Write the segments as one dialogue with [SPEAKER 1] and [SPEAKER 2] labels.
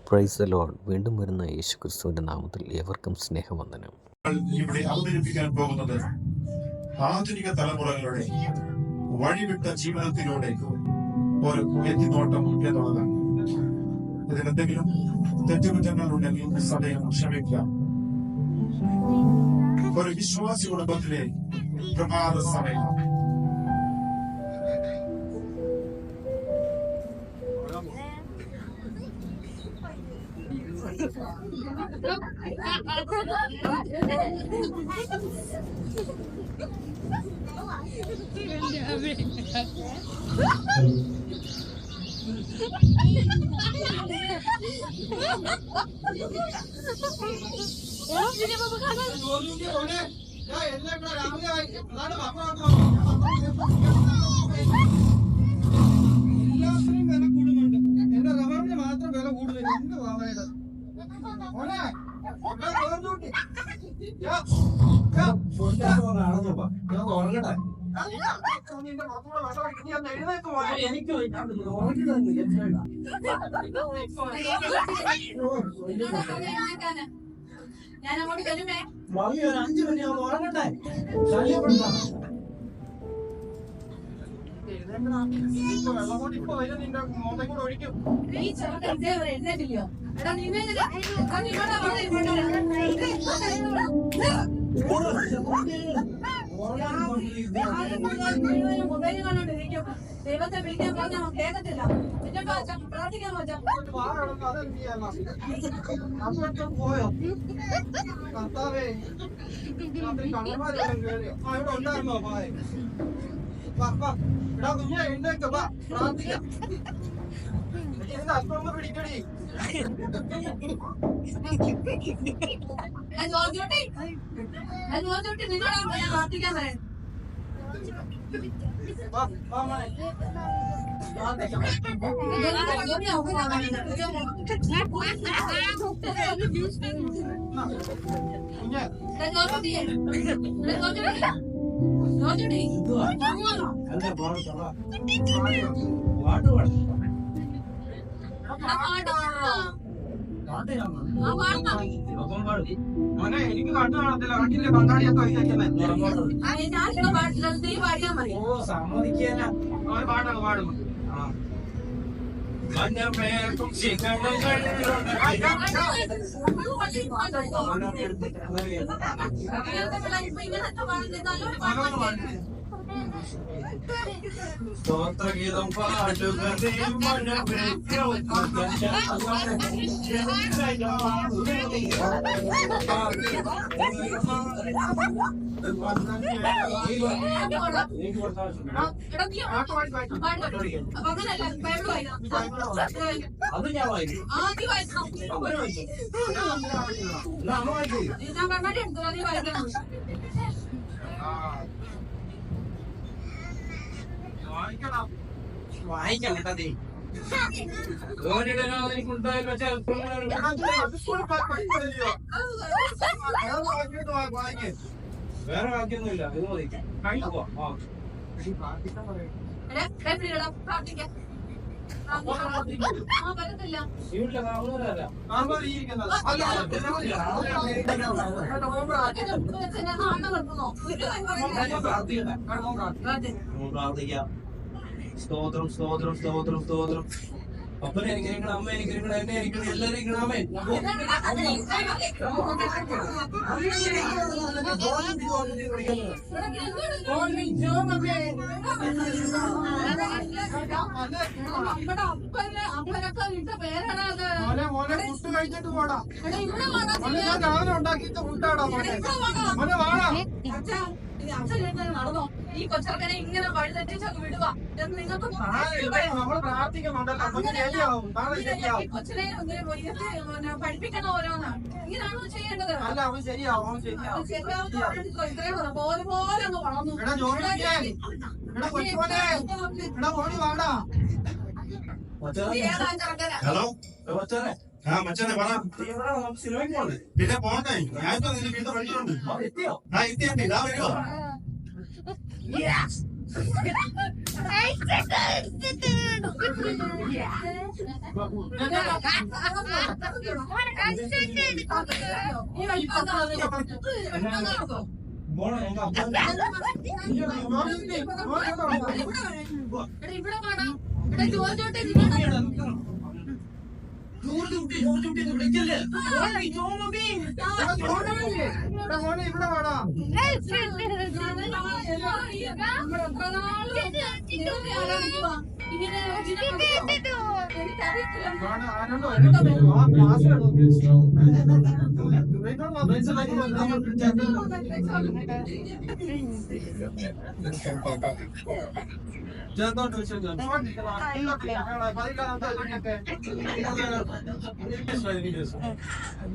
[SPEAKER 1] Praise the Lord. വീണ്ടും വരുന്ന യേശുക്രിസ്തുവിന്റെ നാമത്തിൽ ഏവർക്കും സ്നേഹവന്ദനം.
[SPEAKER 2] ഇവിടെ അവതരിപ്പിക്കാൻ പോകുന്നത് ആധുനിക തലമുറകളുടെ വഴിവിട്ട ജീവിതത്തിലൂടെ ഒരു എത്തിനോട്ടം എന്നുള്ളതാണ്. ഇതിനെന്തെങ്കിലും തെറ്റുകുറ്റങ്ങൾ ഉണ്ടെങ്കിൽ സദയം ക്ഷമിക്കാം. ഒരു വിശ്വാസി കുടുംബത്തിലെ പ്രഭാത സമയം
[SPEAKER 3] എല്ലാത്തിനും വില കൂടുന്നുണ്ട്. എന്റെ റബ്ബറിന് മാത്രം വില കൂടുതൽ. എന്ത് വാങ്ങേണ്ടത്?
[SPEAKER 4] ഞാൻ അങ്ങോട്ട് ചെല്ലുമേ.
[SPEAKER 3] 5 മണിയാവുമ്പോ ഉറങ്ങട്ടെ. വെള്ളം കൊണ്ട് ഇപ്പൊ വരും. നിന്റെ മോന്തം കൂടെ ഒഴിക്കും.
[SPEAKER 4] ഈ ചെറുക്കൻ ഇതേവരെ എഴുന്നേറ്റില്ലയോ? എടാ നിന്നെ മൊബൈൽ കണ്ടോണ്ടിരിക്കും. ദൈവത്തെ വിളിക്കാൻ പറഞ്ഞാൽ കേൾക്കത്തില്ല. പ്രാർത്ഥിക്കാൻ പറ്റാം.
[SPEAKER 3] പോയോ കർത്താവേ? കണ്ണന്മാരെല്ലാം കേറിയോ? ഇവിടെ ഉണ്ടായിരുന്നോ? എടാ കുഞ്ഞെ എഴുന്നേക്ക് വാ, പ്രാർത്ഥിക്കാം. ഇതിന്റെ അല്പം പിടിക്കടി.
[SPEAKER 4] നിന്നോടാ പ്രാർത്ഥിക്കാൻ പറയാം.
[SPEAKER 3] മോനെ എനിക്ക് കണ്ടു കാണത്തില്ല. കണ്ടില്ലേ കണ്ണാടിയൊക്കെ വെച്ചേക്കുന്നത്? ഓ സമ്മതിക്കാന പാടാണ് പാടും.
[SPEAKER 2] സ്തോത്രഗീതം പാടുക
[SPEAKER 3] അത് ഞാൻ വായിക്കും. വായിക്കണം കേട്ടോ. വേറെ വാക്യൊന്നുമില്ല. ഇത് മതി. പ്രാർത്ഥിക്കാം. സ്തോത്രം സ്തോത്രം സ്തോത്രം സ്തോത്രം. അപ്പനെ അനുഗ്രഹിക്കണം, അമ്മ അനുഗ്രഹിക്കണം, എന്നെ അനുഗ്രഹിക്കണം, എല്ലാവരും അനുഗ്രഹിക്കണമേ. മോനെ ഫുഡ് കഴിച്ചിട്ട് പോടാ. മോനെ ഞാൻ രാവിലെ ഉണ്ടാക്കിയിട്ട് ഫുഡാടാ. മോനെ വാടാ.
[SPEAKER 4] നടന്നോ? ഈ കൊച്ചർക്കനെ ഇങ്ങനെ വഴി തെറ്റിച്ചൊക്കെ വിടുക.
[SPEAKER 3] നമ്മള് പ്രാർത്ഥിക്കുന്നുണ്ടല്ലോ.
[SPEAKER 4] കൊച്ചിനെ പഠിപ്പിക്കണ ഓരോന്നാണ്. ഇങ്ങനെയാണോ ചെയ്യേണ്ടത്?
[SPEAKER 3] അല്ല അവൻ ശരിയാവും.
[SPEAKER 4] ഇത്രയും പോലെ പോലെ അങ്ങ് വളർന്നു.
[SPEAKER 2] ഹലോ ആ മച്ചാനെ പറ. പിന്നെ പോണ്ടേ? ഞാനിപ്പോ നിന്റെ വീട്ടിൽ വഴിയുണ്ട്. ആ എത്തിയുണ്ട്. ഇതാ വരുവോ?
[SPEAKER 4] ഇവിടെ കാണാം ഇവിടെ ചോദിച്ചോട്ടെ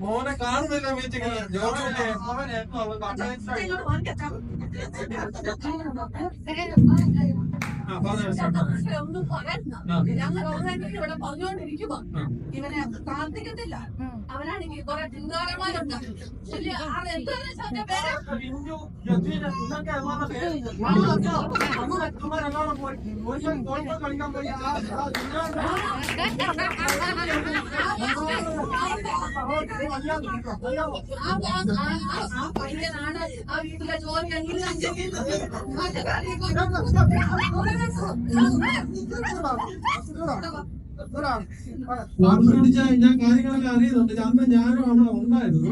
[SPEAKER 2] മോനെ കാണുന്നില്ല മീറ്റിംഗിൽ
[SPEAKER 4] ഒന്നും പറയണ്ട. ഞങ്ങൾ ഓൾറെഡി ഇവിടെ പറഞ്ഞുകൊണ്ടിരിക്കുമ്പോ ഇവനെ പ്രാർത്ഥിക്കത്തില്ല. അവനാണെങ്കിൽ കുറെ പിന്തുണമാരുണ്ട്. ആ പയ്യനാണ് ആ വീട്ടിലെ ജോലി
[SPEAKER 2] ഞാൻ കാര്യങ്ങളൊക്കെ അറിയുന്നുണ്ട്. അന്ന് ഞാനും അവിടെ ഉണ്ടായിരുന്നു.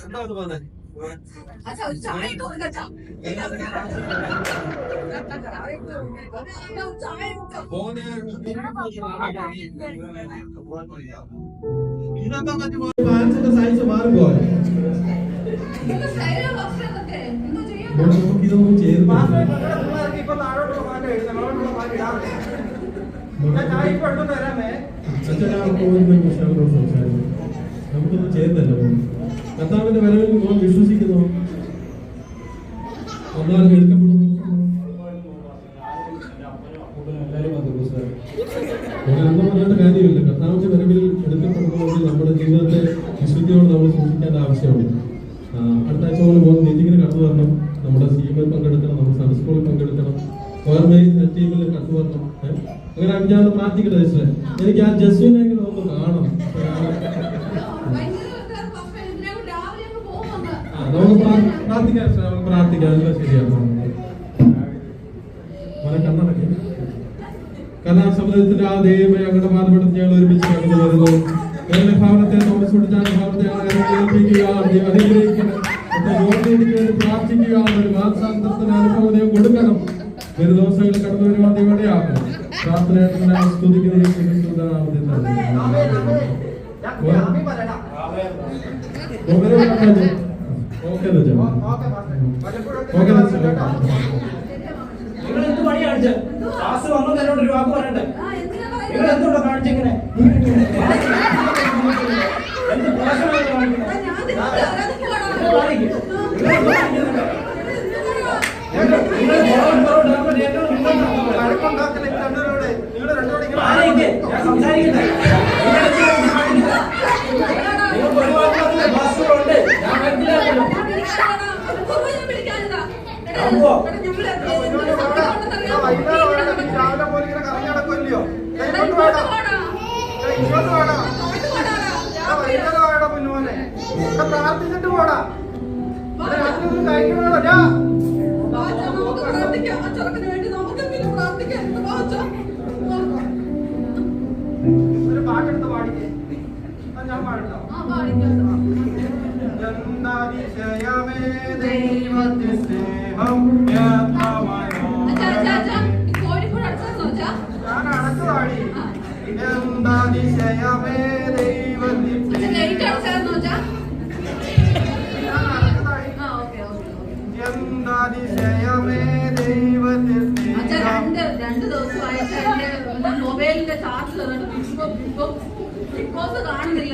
[SPEAKER 2] എന്താ പറഞ്ഞേ സൈസ് മാറുമ്പോ നമുക്കിതൊന്നും ചേർന്ന് നമുക്കൊന്നും ചേർന്നല്ലോ. കർത്താവിന്റെ വരവിൽ മോൻ വിശ്വസിക്കുന്നു, ഒന്നാലും എടുക്കപ്പെടുന്നു. ഒന്നും പറയേണ്ട കാര്യമില്ല. കർത്താവിന്റെ വരവിൽ എടുക്കപ്പെടുന്നതുകൊണ്ട് നമ്മുടെ ജീവിതത്തെ വിശുദ്ധിയോട് നമ്മൾ സൂക്ഷിക്കേണ്ട ആവശ്യമുണ്ട്. അടുത്ത ആഴ്ച പോലെ മോൻ മീറ്റിങ്ങിന് കടന്നു വരണം. നമ്മുടെ സീമിൽ പങ്കെടുക്കണം, നമ്മുടെ സൺ സ്കൂളിൽ പങ്കെടുക്കണം, ടീമിൽ കടന്നു വരണം. അങ്ങനെ ഞാൻ പ്രാർത്ഥിക്കട്ടെ സിസ്റ്ററെ, എനിക്ക് ആ ജസ്വിനെങ്കിലും ഒന്ന് കാണണം. നമുക്ക് പ്രാർത്ഥിക്കാം, പ്രാർത്ഥിക്കാം. എല്ലാം ശരിയാണ്. മോനെ കണ്ണടക്കി കലാസമുദ്രത്തിന്റെ ആ ദൈവമേ ഞങ്ങളുടെ പാതപ്പെടുത്തി ഞങ്ങൾ ഒരുമിച്ച് കടന്നു വരുന്നു. ഞങ്ങളുടെ ഭവനത്തെ തോമസിച്ചാൽ ഭവനത്തെ ഏൽപ്പിക്കുക, അനുഗ്രഹിക്കണം. പ്രാർത്ഥിക്കുക, ഒരു മാനസാന്തരത്തിന് അനുഭവം കൊടുക്കണം. ഒരു ദിവസങ്ങളിൽ കടന്നു വരുവാൻ ദൈവടെയാക്കണം. പ്രാർത്ഥനയായിട്ട് സ്തുതിക്കുന്ന
[SPEAKER 3] നിങ്ങൾ എന്ത് പണി കാണിച്ച ക്ലാസ് വന്നു തന്നോട് ഒരു വാക്ക് പറയണ്ടേ? നിങ്ങൾ എന്തുകൊണ്ടോ കാണിച്ചെങ്ങനെ എന്ത് മോശമായി ഞാൻ സംസാരിക്കട്ടെ. നിങ്ങൾക്ക് ഒരുപാട് ക്ലാസ്സുകളുണ്ട്, ഞാൻ മനസ്സിലാക്കുന്നു.
[SPEAKER 2] പ്രാർത്ഥിച്ചിട്ട് പോടാ. ഒരു പാട്ടെടുത്ത് പാടിക്കേ. ഞാൻ പാടട്ടോ. എന്താതിശയമേ ദൈവത്തെ സ്നേഹം ഞാൻ അടച്ചു പാടി. എന്താതിശയമേ ദൈവത്തെ എന്താതിശയമേ ദൈവത്തെ സ്നേഹം.
[SPEAKER 4] 2 ദിവസമായിട്ട് എന്റെ മൊബൈലിന്റെ ചാർജ് ബിഗ് ബോസ് കാണുന്നില്ല.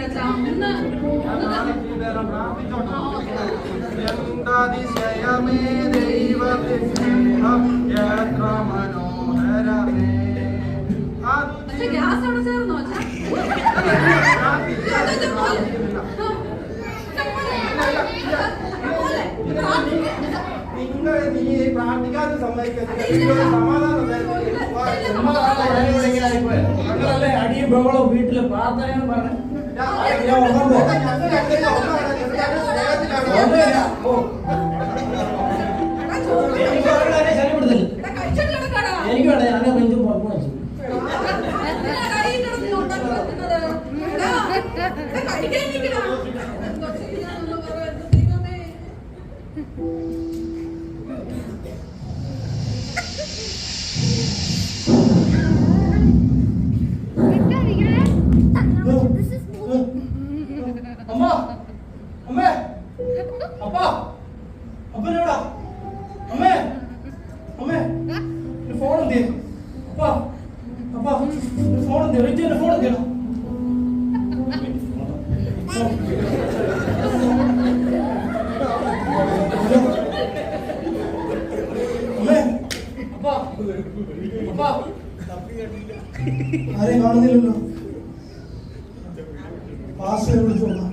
[SPEAKER 2] എന്താതിശയമേ ദൈവത്തെ സ്നേഹം എത്ര മനോഹരമേ.
[SPEAKER 4] ഗ്യാസ് അവിടെ ചേർന്നോ?
[SPEAKER 2] നിങ്ങൾ നീ പ്രാർത്ഥിക്കാതെ സമ്മതിക്കത്തില്ല. സമാധാനം
[SPEAKER 5] അടിയും ബഹളവും വീട്ടില് പ്രാർത്ഥനയും പറഞ്ഞു എനിക്ക് വേണ്ട ഞാൻ നെഞ്ചും പുറത്തു വെച്ചു അമ്മ അമ്മേ അപ്പ അപ്പനെവിടാ അമ്മേ അമ്മേ ഫോൺ എന്ത് അപ്പ അപ്പ ഫോൺ എന്ത് റിജിന്റെ ഫോൺ എന്ത് അമ്മേ അപ്പ അപ്പ ആരെയും കാണുന്നില്ലല്ലോ പാസ് വിളിച്ചു നോക്കാം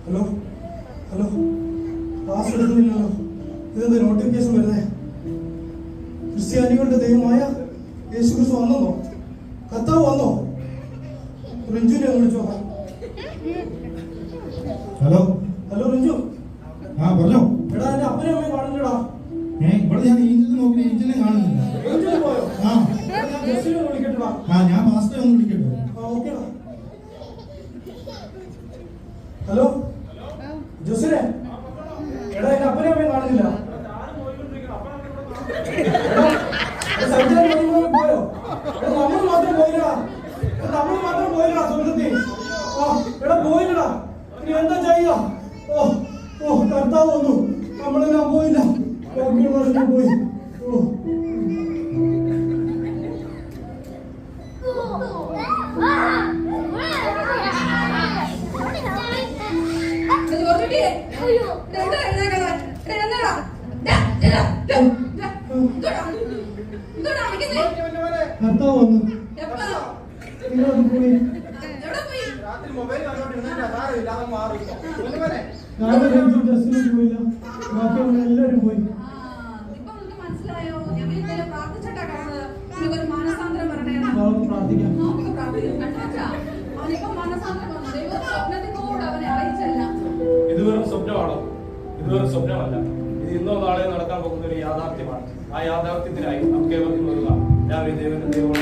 [SPEAKER 5] ഹലോ ഹലോ പാസ് എടുക്കുന്നില്ലല്ലോ ഇതെന്ത് നോട്ടിഫിക്കേഷൻ വരുന്നേ ക്രിസ്ത്യാനികളുടെ ദൈവമായ യേശു ക്രിസ്തു വന്നോ കർത്താവ് വന്നോ റിഞ്ചുവിനെ ഒന്ന് വിളിച്ചു നോക്കാം ഹലോ ഹലോ റിഞ്ചു
[SPEAKER 6] ആ പറഞ്ഞോ
[SPEAKER 5] എടാ എന്റെ അപ്പനും അമ്മയും കാണുന്നില്ലടാ
[SPEAKER 6] ഇവിടെ ഞാൻ ഈഞ്ചിൽ നോക്കി ഈഞ്ചിനെ കാണുന്നില്ല
[SPEAKER 5] പോയോ
[SPEAKER 6] ആ
[SPEAKER 5] ഞാൻ ജസ്റ്റിനെ വിളിക്കട്ടാ
[SPEAKER 6] ആ ഞാൻ പാസ്റ്ററെ ഒന്ന് വിളിക്കട്ടെ
[SPEAKER 5] ഓക്കേടാ ഹലോ ജോസിനെ എടാ എന്റെ അപ്പനും അമ്മയും കാണുന്നില്ല പോയോ നമ്മൾ മാത്രം പോയില്ലടാ നമ്മൾ മാത്രം പോയില്ലടാ സുഹൃത്തി എടാ പോയില്ലടാ ഇനി എന്താ ചെയ്യാ ഓ ഓ കർത്താവ് വന്നു നമ്മളെല്ലാം പോയില്ല പോയി ഓ കർത്താവ് വന്നു പോയി പോയില്ല ബാക്കിയുള്ള എല്ലാവരും പോയി
[SPEAKER 4] മനസ്സിലായോ ഞങ്ങൾ ഇന്നലെ പ്രാർത്ഥിച്ചിട്ടാ കാണുന്നത് ഒരു മാനസാന്തരം പറഞ്ഞേ
[SPEAKER 5] പ്രാർത്ഥിക്കാം
[SPEAKER 4] നമുക്ക് പ്രാർത്ഥിക്കാം അവനിപ്പോ മാനസാന്തരം വന്നു ദൈവം സ്വപ്നത്തിൽ കൂടെ അവനെ അറിയിച്ചല്ല
[SPEAKER 7] ഇത് വെറും സ്വപ്നമാണോ ഇത് വെറും സ്വപ്നമല്ല ഇത് ഇന്നോ നാളെയോ നടക്കാൻ പോകുന്ന ഒരു യാഥാർത്ഥ്യമാണ് ആ യാഥാർത്ഥ്യത്തിനായി നമുക്ക് ഏവർക്കും ഒരുങ്ങാം രാവിലെ ദൈവത്തിന്റെ ദൈവം